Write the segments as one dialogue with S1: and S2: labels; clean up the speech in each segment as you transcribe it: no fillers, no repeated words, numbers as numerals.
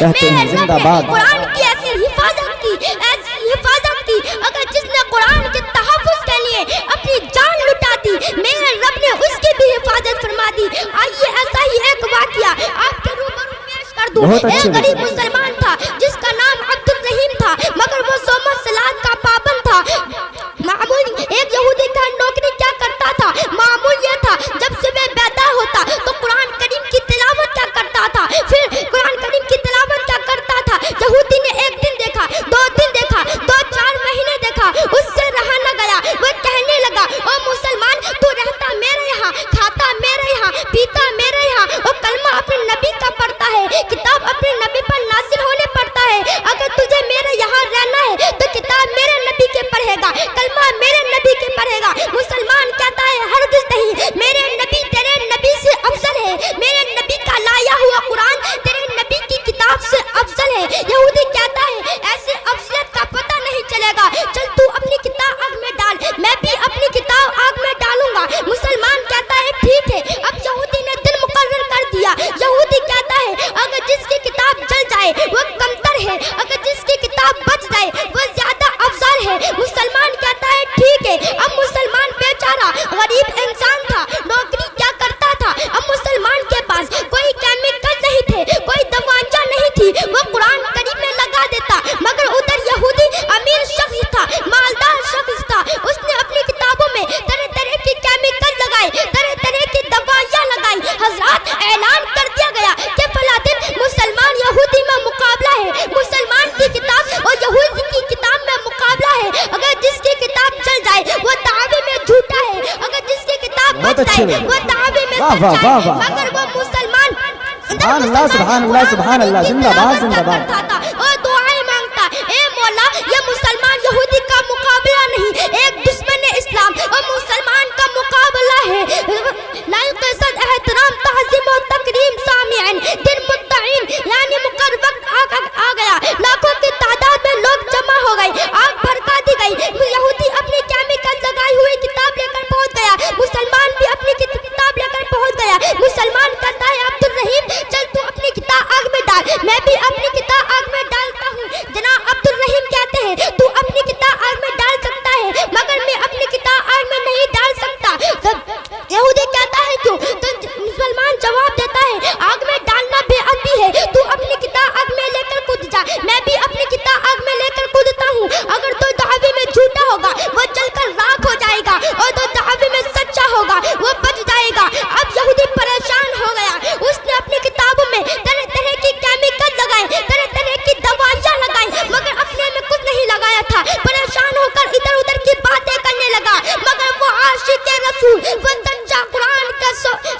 S1: کہتے ہیں زندہ باد۔
S2: قرآن کی ایسی حفاظت کی، اگر جس نے قرآن کے تحفظ کے لیے اپنی جان لٹا دی، میرے رب نے اس کی بھی حفاظت فرما دی۔ آئیے ایسا ہی ایک واقعہ آپ کے روبرو پیش کر دوں۔ ایک غریب مسلمان تھا جس کا نام عبد الرحیم تھا، مگر وہ صوم صلات کا پابند تھا۔ معمول ایک یہودی کا نوکری کیا کرتا تھا؟ معمول یہ تھا جب صبح بیدار ہوتا تو قرآن کریم کی تلاوت کیا کرتا تھا، پھر قرآن کریم کی تلاوت کیا کرتا تھا۔ یہودی نے ایک دن دیکھا، 2 دن دیکھا، 2-4 مہینے دیکھا، اس سے رہا نہ گیا۔ وہ کہنے لگا، او مسلمان، تو رہتا میرے یہاں، کھاتا میرے یہاں، پیتا میرے یہاں، اور کلمہ اپنے نبی کا پڑھتا ہے، کتاب اپنے نبی پر نازل ہونے پڑتا ہے۔ اگر تجھے میرے یہاں رہنا ہے تو کتاب میرے نبی کے پڑھے گا، کلمہ میرے نبی کے پڑھے گا۔ مسلمان کہتا ہے ہرگز نہیں، میرے نبی تیرے نبی سے افضل ہے، میرے نبی کا لایا ہوا قرآن تیرے نبی کی کتاب سے افضل ہے۔ یہودی کہتا ہے ایسے افضلیت کا پتہ نہیں چلے گا، چل تو اپنی کتاب آگ میں ڈال، میں بھی اپنی کتاب آگ میں ڈالوں گا۔ مسلمان کہتا ہے ٹھیک ہے۔ اب یہودی نے دن مقرر کر دیا۔ یہودی کہتا ہے اگر جس کی کتاب جل جائے وہ کمتر ہے، اگر جس کی کتاب بچ جائے وہ زیادہ افضل ہے۔ مسلمان کہتا ہے ٹھیک ہے۔ اب مسلمان بیچارہ غریب انسان تھا، نوکری کیا کرتا تھا؟ اب مسلمان کے پاس کوئی کیمیکل نہیں تھے، کوئی دوائیاں نہیں تھی، وہ قرآن کریم میں لگا دیتا۔ مگر ادھر یہودی امیر شخص تھا، مالدار شخص تھا، اس نے اپنی کتابوں میں طرح طرح کی کیمیکل لگائے، طرح طرح کی دوائیاں لگائی۔ حضرات اعلان کر دیا گیا کہ فلاں دن مسلمان یہودی میں مقابلہ ہے، مسلمان کی کتاب اور یہودی کی کتاب میں مقابلہ ہے۔ اگر جس کی کتاب چل جائے وہ دعوے میں جھوٹا ہے، اگر جس کی کتاب بچ جائے وہ دعوے میں سچا ہے۔ مگر وہ مسلمان
S1: سبحان اللہ سبحان اللہ سبحان اللہ، زندہ باد زندہ باد۔
S2: اور دعائیں مانگتا، اے مولا یہ مسلمان یہودی کا مقابلہ نہیں، ایک دشمن اسلام اور مسلمان کا مقابلہ ہے۔ لائق صد احترام تعظیم و تکریم سامعین، دن متعین یعنی مقرر وقت آ گیا، لاکھوں کی تعداد میں لوگ جمع ہو گئے، آگ بھڑکا دی گئی۔ یہودی اپنی کیمیکل لگائی ہوئی کتاب لے کر پہنچ گیا، مسلمان بھی اپنی کتاب لے کر پہنچ گیا۔ مسلمان کہتا ہے عبد الرحیم چل تو اپنی کتاب آگ میں ڈال، میں بھی اپنی کتاب آگ میں ڈالتا ہوں۔ جناب عبد الرحیم کہتے ہیں تو اپنی کتاب آگ میں ڈال سکتا ہے مگر میں اپنی کتاب آگ میں نہیں ڈال سکتا۔ یہودی کہتا ہے کیوں؟ تو مسلمان جواب دیتا ہے آگ میں ڈالنا بے ادبی ہے، تو اپنی کتاب آگ میں لے کر کود جا، میں بھی اپنی کتاب آگ میں لے کر کودتا ہوں۔ اگر تو دعوے میں جھوٹا ہوگا وہ جل کر راکھ ہو جائے گا، اور تو دعوے میں سچا ہوگا وہ بچ جائے گا۔ اب یہودی پریشان ہو گیا، اس نے اپنی کتابوں میں طرح طرح کی کیمیکل لگائے، طرح طرح کی دوائیاں لگائی، مگر اپنے میں کچھ نہیں لگایا تھا۔ پریشان ہو کر ادھر ادھر کی باتیں کرنے لگا، مگر وہ عاشق رسول، وہ سچا قرآن کا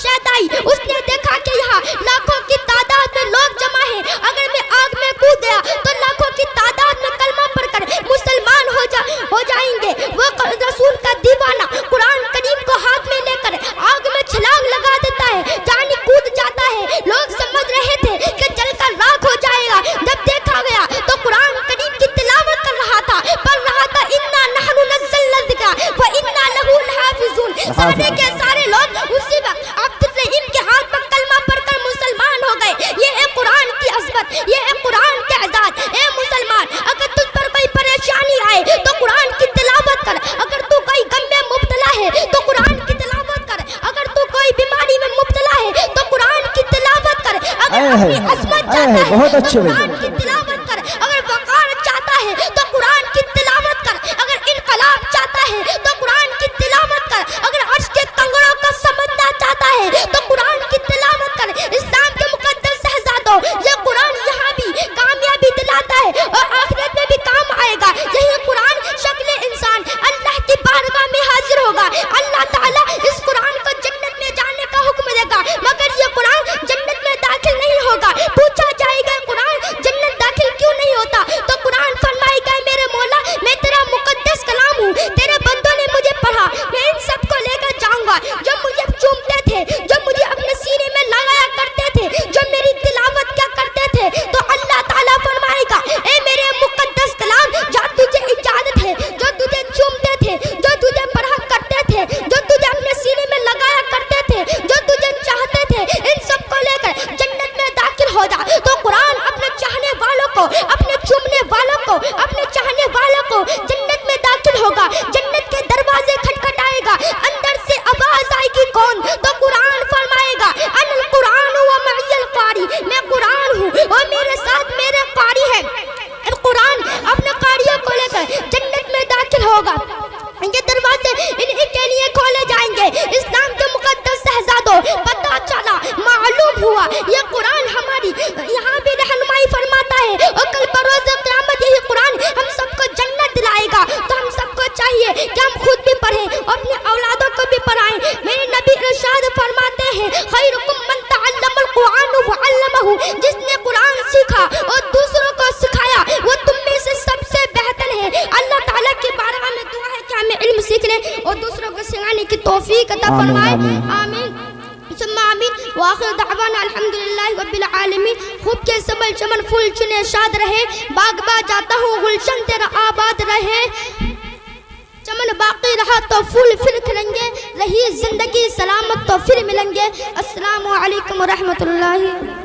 S2: شیدائی، اس نے دیکھا کہ یہاں لاکھوں کی تعداد میں لوگ جمع ہیں، اگر میں آگ میں کود گیا تو لاکھوں کی تعداد میں کلمہ پڑھ کر مسلمان ہو جائیں گے۔ وہ رسول کا دیوانہ قرآن کریم کو ہاتھ میں لے کر آگ میں چھلانگ لگا دیتا ہے، یعنی کود جاتا ہے۔ لوگ سمجھ رہے تھے کہ جل کر راکھ ہو جائے گا، جب دیکھا گیا تو قرآن کریم کی تلاوت کر رہا تھا، پڑھ رہا تھا انا نحن نزلنا الذکر وانا لہ لحافظون۔ سارے کے سارے لوگ اسی وقت عبد الرحیم کے ہاتھ پر کلمہ پڑھ کر مسلمان ہو گئے۔ یہ ہے قرآن کی عظمت، یہ ہے قرآن کے اعزاز۔ اے مسلمان اگر تجھ پر کوئی پریشانی آئے تو قرآن کی تلاوت کر، اگر تو کوئی غم میں مبتلا ہے تو قرآن کی تلاوت کر، اگر تو کوئی بیماری میں مبتلا ہے تو قرآن کی تلاوت کر، اگر اپنی عظمت چاہتا ہے تو قرآن کی تلاوت کر، اگر وقار چاہتا ہے تو قرآن کی تلاوت کر، اگر انقلاب چاہتا ہے تو قرآن کی تلاوت کر، اگر عرش کے کنگنوں کو سمجھنا چاہتا ہے تو قرآن کی تلاوت کر۔ اسلام کے مقدس شہزادوں، یہ قرآن یہاں بھی کامیابی دلاتا ہے اور آخرت میں بھی کام آئے گا۔ یہی قرآن شکل انسان اللہ کی بارگاہ میں حاضر ہوگا، اللہ تعالیٰ اس قرآن کو جنت میں جانے کا حکم دے گا، مگر یہ قرآن جنت میں داخل نہیں ہوگا۔ پوچھا جائے گا قرآن کو اپنے چاہنے والوں کو جنت میں داخل ہوگا, جنت کے دروازے کھٹکھٹائے گا, اندر سے آواز آئے گی کون, تو قرآن فرمائے گا ان القرآن و معی القاری, میں قرآن ہوں اور میرے ساتھ میرے قاری ہے. قرآن اپنے قاریوں کو لے کر جنت میں داخل ہوگا. یہ دروازے انہیں کے لیے کھولے جائیں گے. اسلام کے مقدس شہزادوں, پتہ چلا, معلوم ہوا یہ قرآن ہماری یہاں بھی رہنمائی فرماتا ہے اور کل بروز قیامت یہی قرآن ہم سب کو جنت دلائے گا. تو ہم سب کو چاہیے کہ ہم خود بھی پڑھیں اور اپنی اولادوں کو بھی پڑھائیں. میرے نبی ارشاد فرماتے ہیں خیرکم من تعلم القرآن وعلمہ, جس نے قرآن سیکھا اور دوسروں کو سکھایا وہ تم میں سے سب سے بہتر ہے. اللہ تعالیٰ کی بارگاہ میں دعا ہے کہ ہمیں علم سیکھنے اور دوسروں کو سکھانے کی توفیق عطا فرمائے. آمین ثم آمین. وآخر دعوانا الحمدللہ رب العالمین. خوب کے سبل چمن پھول چنے شاد رہے, باغ با جاتا ہوں گلشن تیرا آباد رہے. چمن باقی رہا تو پھول پھر کھلیں گے, رہی زندگی سلامت تو پھر ملیں گے. السلام علیکم ورحمۃ اللہ.